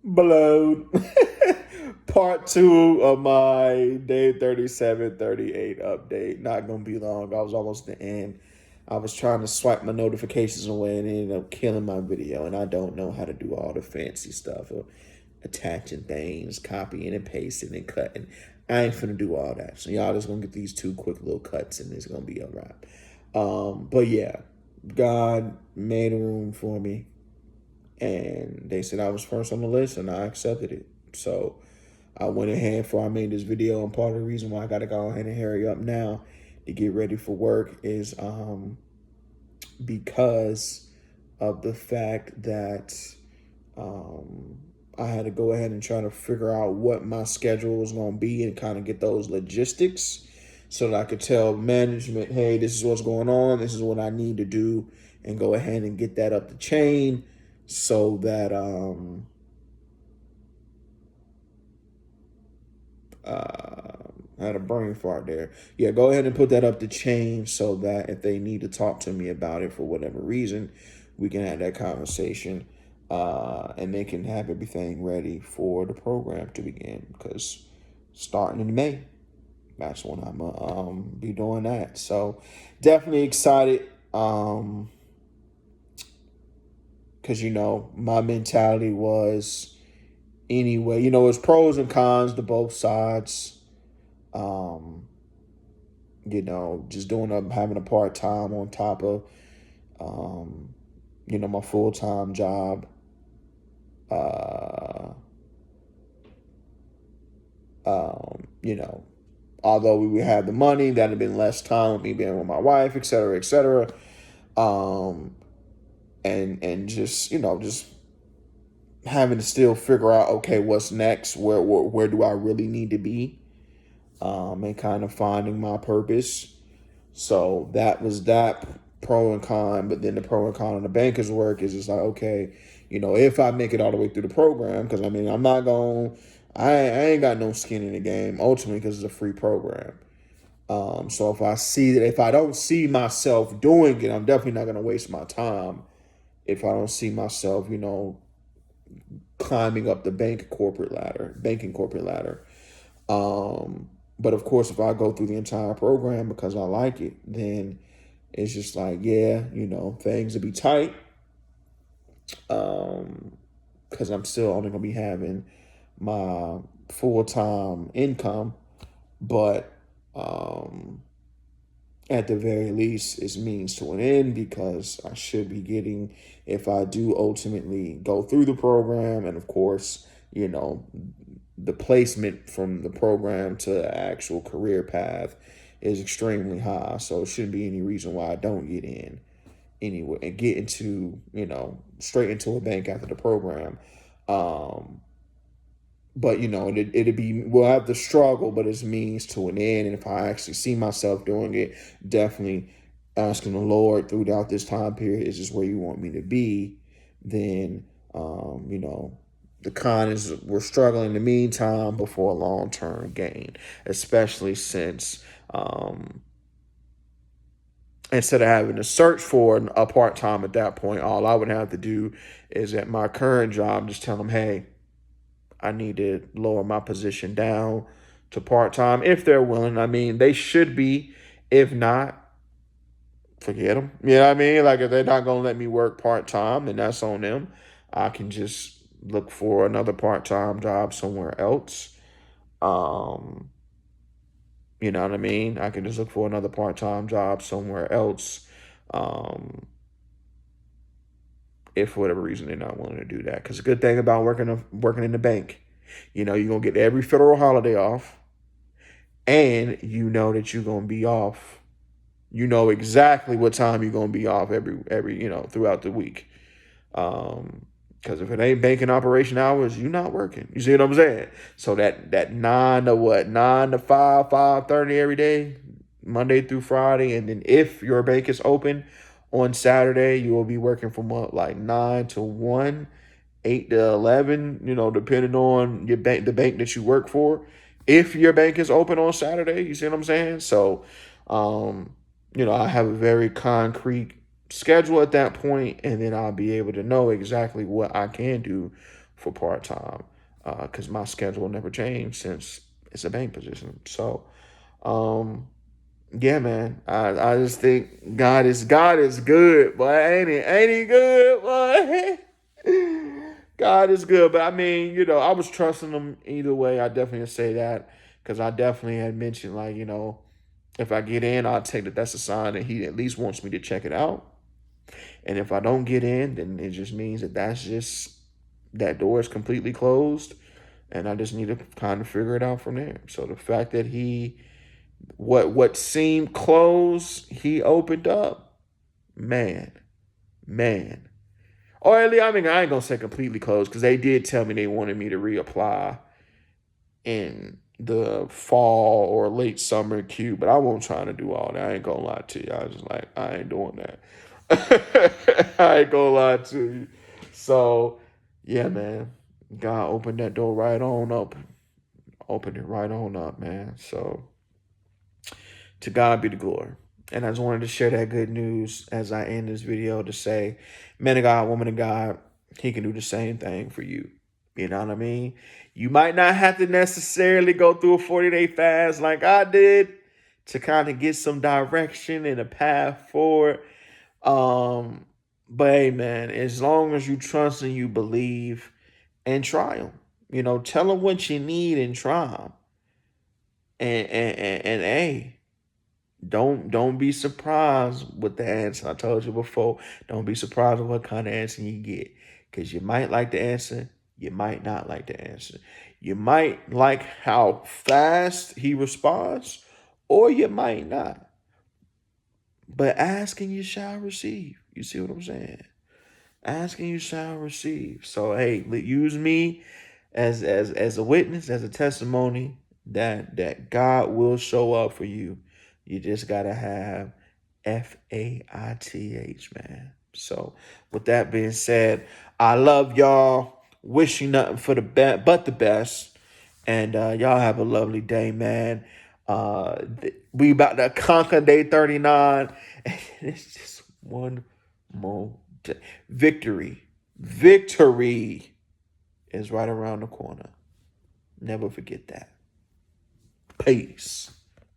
Blown. Part two of my day 37, 38 update. Not gonna be long. I was almost at the end. I was trying to swipe my notifications away and it ended up killing my video. And I don't know how to do all the fancy stuff of attaching things, copying and pasting and cutting. I ain't finna do all that. So y'all just gonna get these two quick little cuts and it's gonna be a wrap. But yeah, God made a room for me and they said I was first on the list, and I accepted it. So I went ahead before I made this video, and part of the reason why I got to go ahead and hurry up now to get ready for work is because of the fact that I had to go ahead and try to figure out what my schedule was going to be and kind of get those logistics so that I could tell management, hey, this is what's going on, this is what I need to do, and go ahead and get that up the chain so that I had a brain fart there. Yeah, go ahead and put that up the chain so that if they need to talk to me about it for whatever reason, we can have that conversation and they can have everything ready for the program to begin. Because starting in May, that's when I'm be doing that. So definitely excited. Because my mentality was anyway. It's pros and cons to both sides. Um, just having a part time on top of, my full time job. Uh, you know, Although we would have the money, that'd have been less time with me being with my wife, et cetera, et cetera. Um, and just just having to still figure out, okay, what's next, where do I really need to be, and kind of finding my purpose. So that was that pro and con. But then the pro and con of the banker's work is just like, okay, if I make it all the way through the program, because I'm not going, I ain't got no skin in the game ultimately because it's a free program. So if I don't see myself doing it, I'm definitely not going to waste my time. If I don't see myself, climbing up the banking corporate ladder. But of course, if I go through the entire program because I like it, then it's just like, yeah, things will be tight. Because I'm still only going to be having my full time income, but at the very least, it's means to an end because I should be getting, if I do ultimately go through the program, and of course, the placement from the program to the actual career path is extremely high. So it shouldn't be any reason why I don't get in anyway and get into, straight into a bank after the program. Um, but it'd be, we'll have the struggle, but it's means to an end. And if I actually see myself doing it, definitely asking the Lord throughout this time period, is this where you want me to be? Then the con is we're struggling in the meantime before a long-term gain, especially since instead of having to search for a part-time at that point, all I would have to do is at my current job just tell them, hey, I need to lower my position down to part time if they're willing. They should be. If not, forget them. You know what I mean? Like if they're not gonna let me work part time, then that's on them. I can just look for another part time job somewhere else. Um, you know what I mean? I can just look for another part time job somewhere else. Um, if for whatever reason they're not willing to do that, because the good thing about working in the bank, you're gonna get every federal holiday off and you know that you're gonna be off. You know exactly what time you're gonna be off every throughout the week. Because if it ain't banking operation hours, you're not working. You see what I'm saying? So that 9 to 5, 5:30 every day, Monday through Friday, and then if your bank is open on Saturday, you will be working from what, like 9 to 1, 8 to 11, depending on the bank that you work for. If your bank is open on Saturday, you see what I'm saying? So, I have a very concrete schedule at that point, and then I'll be able to know exactly what I can do for part-time because my schedule never changed since it's a bank position. So, yeah, man, I just think God is good, boy. Ain't he good, boy? God is good, but I mean, I was trusting him either way. I definitely say that because I definitely had mentioned, like, if I get in, I'll take that's a sign that he at least wants me to check it out. And if I don't get in, then it just means that door is completely closed, and I just need to kind of figure it out from there. So the fact that what seemed closed, he opened up, man, man. Or at least, I mean, I ain't gonna say completely closed because they did tell me they wanted me to reapply in the fall or late summer queue, but I won't try to do all that. I ain't gonna lie to you. I was just like, I ain't doing that. I ain't gonna lie to you. So, yeah, man, God opened that door right on up. Opened it right on up, man. So, to God be the glory. And I just wanted to share that good news as I end this video to say, man of God, woman of God, he can do the same thing for you. You know what I mean? You might not have to necessarily go through a 40-day fast like I did to kind of get some direction and a path forward. But hey, man, as long as you trust and you believe and try them, tell them what you need and try them. And hey, don't be surprised with the answer. I told you before, don't be surprised with what kind of answer you get. Because you might like the answer, you might not like the answer. You might like how fast he responds, or you might not. But ask and you shall receive. You see what I'm saying? Ask and you shall receive. So hey, use me as a witness, as a testimony that God will show up for you. You just gotta have faith, man. So with that being said, I love y'all. Wish you nothing for the best but the best. And y'all have a lovely day, man. We about to conquer day 39. And it's just one more day. Victory is right around the corner. Never forget that. Peace.